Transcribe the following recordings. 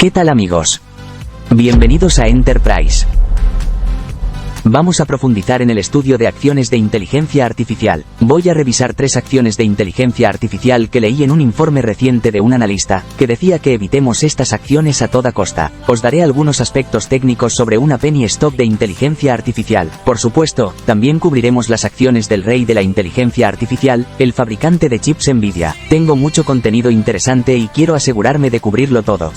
¿Qué tal amigos? Bienvenidos a Enterprise. Vamos a profundizar en el estudio de acciones de inteligencia artificial. Voy a revisar 3 acciones de inteligencia artificial que leí en un informe reciente de un analista, que decía que evitemos estas acciones a toda costa. Os daré algunos aspectos técnicos sobre una penny stock de inteligencia artificial. Por supuesto, también cubriremos las acciones del rey de la inteligencia artificial, el fabricante de chips Nvidia. Tengo mucho contenido interesante y quiero asegurarme de cubrirlo todo.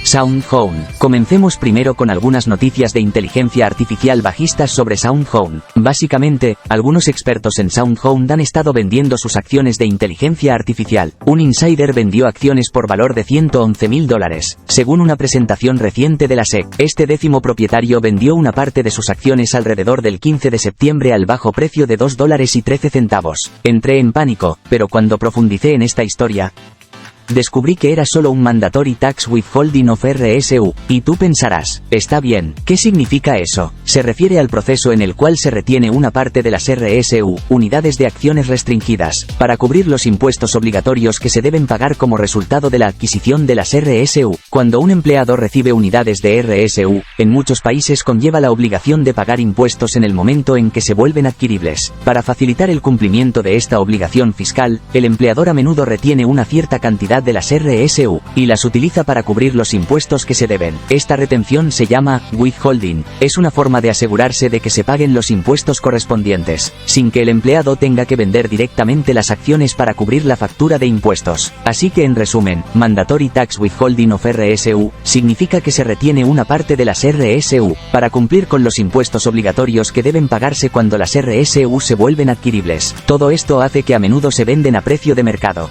SoundHound. Comencemos primero con algunas noticias de inteligencia artificial bajistas sobre SoundHound. Básicamente, algunos expertos en SoundHound han estado vendiendo sus acciones de inteligencia artificial. Un insider vendió acciones por valor de $111.000. Según una presentación reciente de la SEC, este 10º propietario vendió una parte de sus acciones alrededor del 15 de septiembre al bajo precio de $2.13. Entré en pánico, pero cuando profundicé en esta historia, descubrí que era solo un Mandatory Tax Withholding of RSU. Y tú pensarás, está bien, ¿qué significa eso? Se refiere al proceso en el cual se retiene una parte de las RSU, unidades de acciones restringidas, para cubrir los impuestos obligatorios que se deben pagar como resultado de la adquisición de las RSU. Cuando un empleado recibe unidades de RSU, en muchos países conlleva la obligación de pagar impuestos en el momento en que se vuelven adquiribles. Para facilitar el cumplimiento de esta obligación fiscal, el empleador a menudo retiene una cierta cantidad de las RSU, y las utiliza para cubrir los impuestos que se deben. Esta retención se llama withholding. Es una forma de asegurarse de que se paguen los impuestos correspondientes, sin que el empleado tenga que vender directamente las acciones para cubrir la factura de impuestos. Así que en resumen, Mandatory Tax Withholding of RSU, significa que se retiene una parte de las RSU, para cumplir con los impuestos obligatorios que deben pagarse cuando las RSU se vuelven adquiribles. Todo esto hace que a menudo se venden a precio de mercado.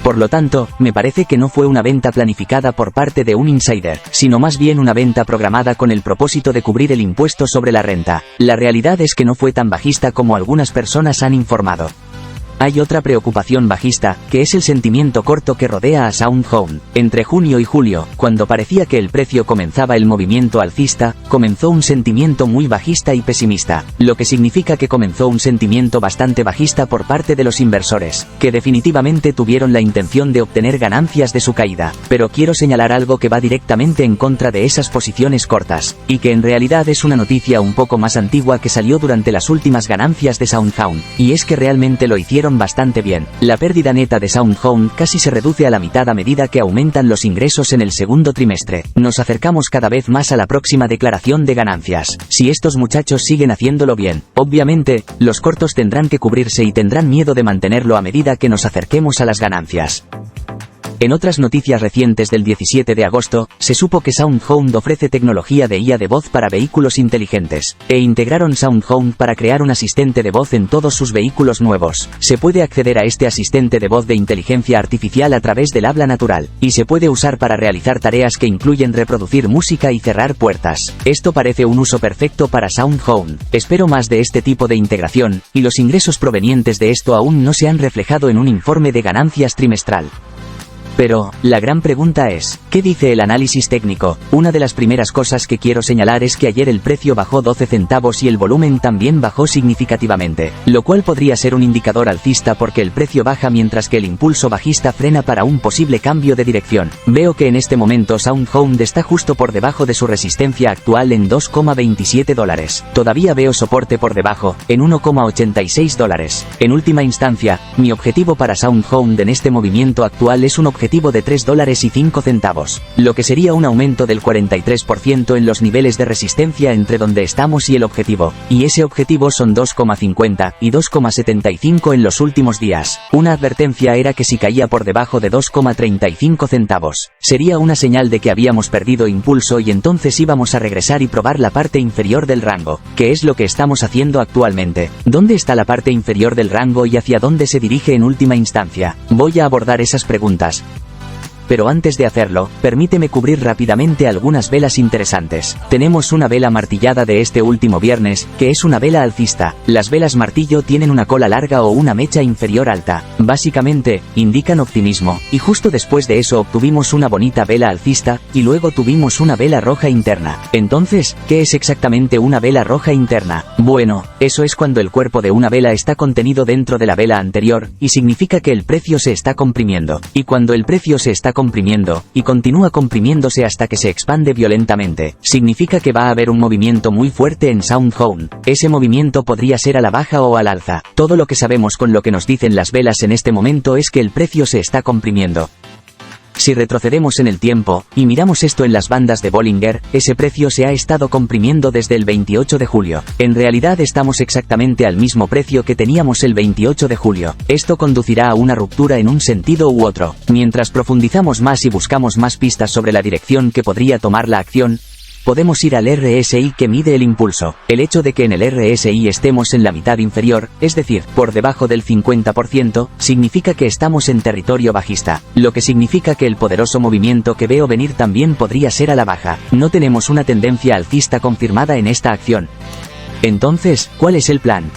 Por lo tanto, me parece que no fue una venta planificada por parte de un insider, sino más bien una venta programada con el propósito de cubrir el impuesto sobre la renta. La realidad es que no fue tan bajista como algunas personas han informado. Hay otra preocupación bajista, que es el sentimiento corto que rodea a SoundHound. Entre junio y julio, cuando parecía que el precio comenzaba el movimiento alcista, comenzó un sentimiento muy bajista y pesimista, lo que significa que comenzó un sentimiento bastante bajista por parte de los inversores, que definitivamente tuvieron la intención de obtener ganancias de su caída. Pero quiero señalar algo que va directamente en contra de esas posiciones cortas, y que en realidad es una noticia un poco más antigua que salió durante las últimas ganancias de SoundHound, y es que realmente lo hicieron bastante bien. La pérdida neta de SoundHound casi se reduce a la mitad a medida que aumentan los ingresos en el segundo trimestre. Nos acercamos cada vez más a la próxima declaración de ganancias. Si estos muchachos siguen haciéndolo bien, obviamente, los cortos tendrán que cubrirse y tendrán miedo de mantenerlo a medida que nos acerquemos a las ganancias. En otras noticias recientes del 17 de agosto, se supo que SoundHound ofrece tecnología de IA de voz para vehículos inteligentes, e integraron SoundHound para crear un asistente de voz en todos sus vehículos nuevos. Se puede acceder a este asistente de voz de inteligencia artificial a través del habla natural, y se puede usar para realizar tareas que incluyen reproducir música y cerrar puertas. Esto parece un uso perfecto para SoundHound. Espero más de este tipo de integración, y los ingresos provenientes de esto aún no se han reflejado en un informe de ganancias trimestral. Pero, la gran pregunta es, ¿qué dice el análisis técnico? Una de las primeras cosas que quiero señalar es que ayer el precio bajó 12 centavos y el volumen también bajó significativamente, lo cual podría ser un indicador alcista porque el precio baja mientras que el impulso bajista frena para un posible cambio de dirección. Veo que en este momento SoundHound está justo por debajo de su resistencia actual en $2,27. Todavía veo soporte por debajo, en $1,86. En última instancia, mi objetivo para SoundHound en este movimiento actual es un objetivo de $3.05, lo que sería un aumento del 43% en los niveles de resistencia entre donde estamos y el objetivo, y ese objetivo son 2,50 y 2,75 en los últimos días. Una advertencia era que si caía por debajo de 2,35 centavos, sería una señal de que habíamos perdido impulso y entonces íbamos a regresar y probar la parte inferior del rango, que es lo que estamos haciendo actualmente. ¿Dónde está la parte inferior del rango y hacia dónde se dirige en última instancia? Voy a abordar esas preguntas. Pero antes de hacerlo, permíteme cubrir rápidamente algunas velas interesantes. Tenemos una vela martillada de este último viernes, que es una vela alcista. Las velas martillo tienen una cola larga o una mecha inferior alta. Básicamente, indican optimismo, y justo después de eso obtuvimos una bonita vela alcista, y luego tuvimos una vela roja interna. Entonces, ¿qué es exactamente una vela roja interna? Bueno, eso es cuando el cuerpo de una vela está contenido dentro de la vela anterior, y significa que el precio se está comprimiendo. Y cuando el precio se está comprimiendo, y continúa comprimiéndose hasta que se expande violentamente. Significa que va a haber un movimiento muy fuerte en SoundHound. Ese movimiento podría ser a la baja o al alza. Todo lo que sabemos con lo que nos dicen las velas en este momento es que el precio se está comprimiendo. Si retrocedemos en el tiempo, y miramos esto en las bandas de Bollinger, ese precio se ha estado comprimiendo desde el 28 de julio. En realidad estamos exactamente al mismo precio que teníamos el 28 de julio. Esto conducirá a una ruptura en un sentido u otro. Mientras profundizamos más y buscamos más pistas sobre la dirección que podría tomar la acción, podemos ir al RSI que mide el impulso. El hecho de que en el RSI estemos en la mitad inferior, es decir, por debajo del 50%, significa que estamos en territorio bajista, lo que significa que el poderoso movimiento que veo venir también podría ser a la baja. No tenemos una tendencia alcista confirmada en esta acción. Entonces, ¿cuál es el plan?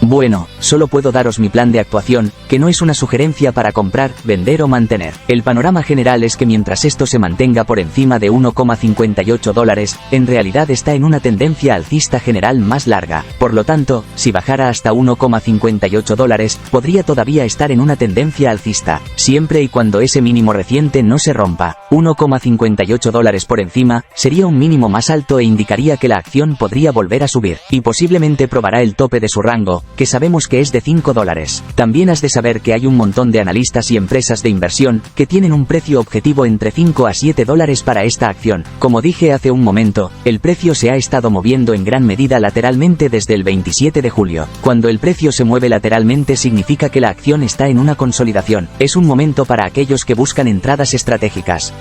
Bueno, solo puedo daros mi plan de actuación, que no es una sugerencia para comprar, vender o mantener. El panorama general es que mientras esto se mantenga por encima de $1,58, en realidad está en una tendencia alcista general más larga. Por lo tanto, si bajara hasta $1,58, podría todavía estar en una tendencia alcista, siempre y cuando ese mínimo reciente no se rompa. $1,58 por encima, sería un mínimo más alto e indicaría que la acción podría volver a subir, y posiblemente probará el tope de su rango, que sabemos que es de $5. También has de saber que hay un montón de analistas y empresas de inversión, que tienen un precio objetivo entre $5 a $7 para esta acción. Como dije hace un momento, el precio se ha estado moviendo en gran medida lateralmente desde el 27 de julio. Cuando el precio se mueve lateralmente significa que la acción está en una consolidación. Es un momento para aquellos que buscan entradas estratégicas.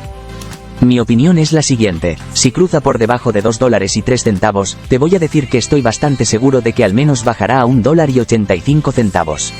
Mi opinión es la siguiente: si cruza por debajo de $2.03, te voy a decir que estoy bastante seguro de que al menos bajará a $1.85.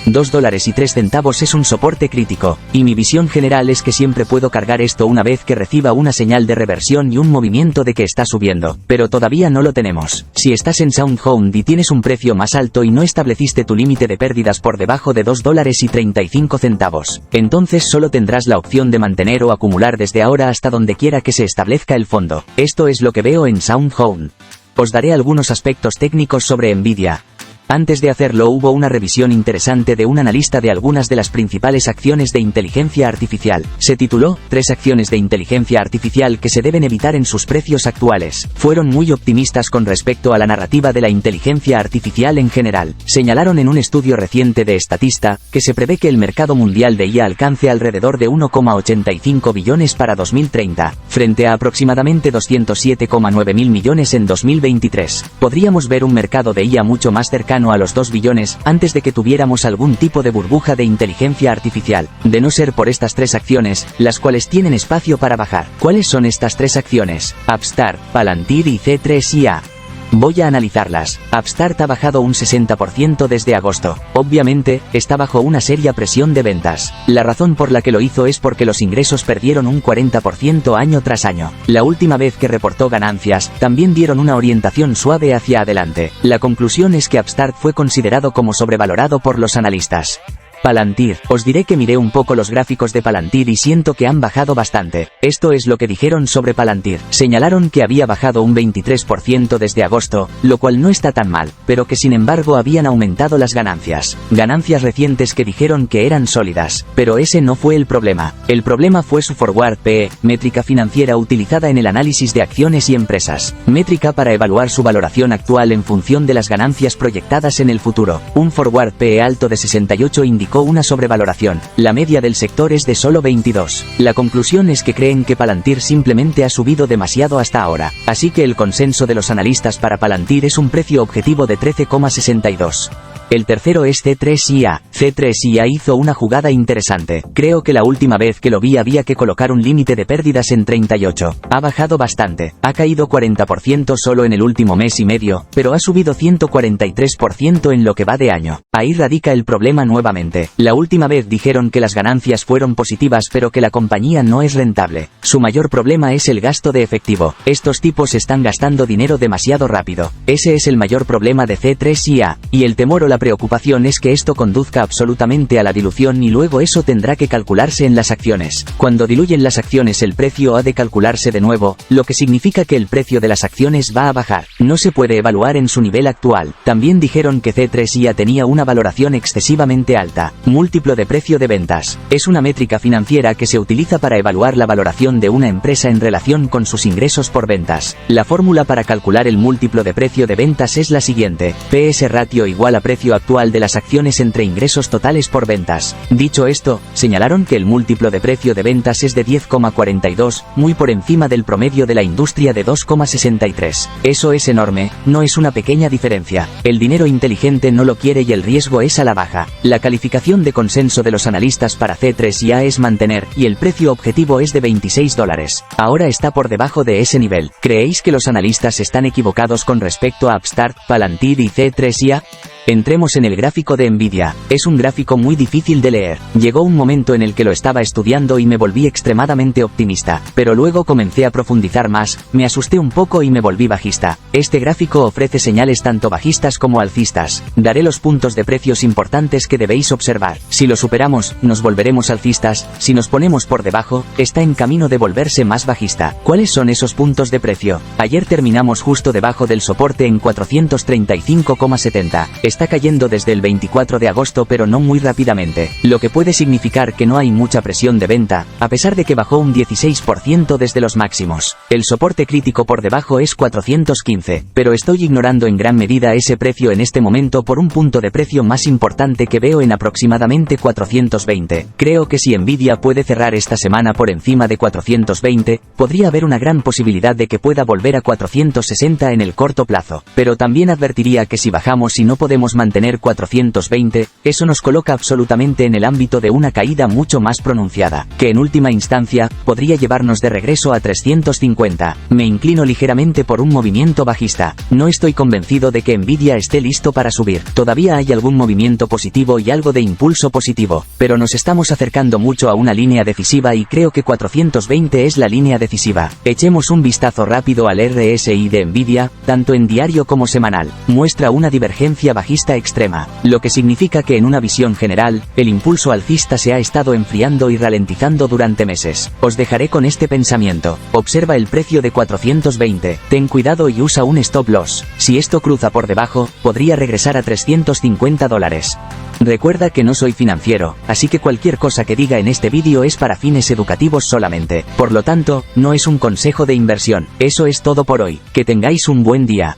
$2.03 es un soporte crítico, y mi visión general es que siempre puedo cargar esto una vez que reciba una señal de reversión y un movimiento de que está subiendo, pero todavía no lo tenemos. Si estás en SoundHound y tienes un precio más alto y no estableciste tu límite de pérdidas por debajo de $2.35, entonces solo tendrás la opción de mantener o acumular desde ahora hasta donde quieras que se establezca el fondo. Esto es lo que veo en SoundHound. Os daré algunos aspectos técnicos sobre Nvidia. Antes de hacerlo hubo una revisión interesante de un analista de algunas de las principales acciones de inteligencia artificial. Se tituló, 3 acciones de inteligencia artificial que se deben evitar en sus precios actuales. Fueron muy optimistas con respecto a la narrativa de la inteligencia artificial en general. Señalaron en un estudio reciente de Statista, que se prevé que el mercado mundial de IA alcance alrededor de 1,85 billones para 2030, frente a aproximadamente 207,9 mil millones en 2023. Podríamos ver un mercado de IA mucho más cercano a los 2 billones, antes de que tuviéramos algún tipo de burbuja de inteligencia artificial, de no ser por estas 3 acciones, las cuales tienen espacio para bajar. ¿Cuáles son estas 3 acciones? Upstart, Palantir y C3IA. Voy a analizarlas. Upstart ha bajado un 60% desde agosto. Obviamente, está bajo una seria presión de ventas. La razón por la que lo hizo es porque los ingresos perdieron un 40% año tras año. La última vez que reportó ganancias, también dieron una orientación suave hacia adelante. La conclusión es que Upstart fue considerado como sobrevalorado por los analistas. Palantir. Os diré que miré un poco los gráficos de Palantir y siento que han bajado bastante. Esto es lo que dijeron sobre Palantir. Señalaron que había bajado un 23% desde agosto, lo cual no está tan mal, pero que sin embargo habían aumentado las ganancias. Ganancias recientes que dijeron que eran sólidas. Pero ese no fue el problema. El problema fue su Forward PE, métrica financiera utilizada en el análisis de acciones y empresas. Métrica para evaluar su valoración actual en función de las ganancias proyectadas en el futuro. Un Forward PE alto de 68 indicó una sobrevaloración. La media del sector es de solo 22. La conclusión es que creen que Palantir simplemente ha subido demasiado hasta ahora. Así que el consenso de los analistas para Palantir es un precio objetivo de 13,62. El tercero es C3IA. C3IA hizo una jugada interesante. Creo que la última vez que lo vi había que colocar un límite de pérdidas en 38. Ha bajado bastante. Ha caído 40% solo en el último mes y medio, pero ha subido 143% en lo que va de año. Ahí radica el problema nuevamente. La última vez dijeron que las ganancias fueron positivas pero que la compañía no es rentable. Su mayor problema es el gasto de efectivo. Estos tipos están gastando dinero demasiado rápido. Ese es el mayor problema de C3IA. Y el temor o la única preocupación es que esto conduzca absolutamente a la dilución y luego eso tendrá que calcularse en las acciones. Cuando diluyen las acciones el precio ha de calcularse de nuevo, lo que significa que el precio de las acciones va a bajar. No se puede evaluar en su nivel actual. También dijeron que C3IA tenía una valoración excesivamente alta. Múltiplo de precio de ventas. Es una métrica financiera que se utiliza para evaluar la valoración de una empresa en relación con sus ingresos por ventas. La fórmula para calcular el múltiplo de precio de ventas es la siguiente: PS ratio igual a precio actual de las acciones entre ingresos totales por ventas. Dicho esto, señalaron que el múltiplo de precio de ventas es de 10,42, muy por encima del promedio de la industria de 2,63. Eso es enorme, no es una pequeña diferencia. El dinero inteligente no lo quiere y el riesgo es a la baja. La calificación de consenso de los analistas para C3IA es mantener, y el precio objetivo es de $26. Ahora está por debajo de ese nivel. ¿Creéis que los analistas están equivocados con respecto a Upstart, Palantir y C3IA? Entremos en el gráfico de Nvidia. Es un gráfico muy difícil de leer. Llegó un momento en el que lo estaba estudiando y me volví extremadamente optimista, pero luego comencé a profundizar más, me asusté un poco y me volví bajista. Este gráfico ofrece señales tanto bajistas como alcistas. Daré los puntos de precios importantes que debéis observar. Si lo superamos, nos volveremos alcistas. Si nos ponemos por debajo, está en camino de volverse más bajista. ¿Cuáles son esos puntos de precio? Ayer terminamos justo debajo del soporte en 435,70. Está cayendo desde el 24 de agosto pero no muy rápidamente, lo que puede significar que no hay mucha presión de venta, a pesar de que bajó un 16% desde los máximos. El soporte crítico por debajo es 415, pero estoy ignorando en gran medida ese precio en este momento por un punto de precio más importante que veo en aproximadamente 420. Creo que si Nvidia puede cerrar esta semana por encima de 420, podría haber una gran posibilidad de que pueda volver a 460 en el corto plazo, pero también advertiría que si bajamos y no podemos mantener 420, eso nos coloca absolutamente en el ámbito de una caída mucho más pronunciada, que en última instancia, podría llevarnos de regreso a 350. Me inclino ligeramente por un movimiento bajista. No estoy convencido de que Nvidia esté listo para subir. Todavía hay algún movimiento positivo y algo de impulso positivo, pero nos estamos acercando mucho a una línea decisiva y creo que 420 es la línea decisiva. Echemos un vistazo rápido al RSI de Nvidia, tanto en diario como semanal. Muestra una divergencia bajista extrema, lo que significa que en una visión general, el impulso alcista se ha estado enfriando y ralentizando durante meses. Os dejaré con este pensamiento. Observa el precio de 420, ten cuidado y usa un stop loss. Si esto cruza por debajo, podría regresar a $350. Recuerda que no soy financiero, así que cualquier cosa que diga en este vídeo es para fines educativos solamente. Por lo tanto, no es un consejo de inversión. Eso es todo por hoy. Que tengáis un buen día.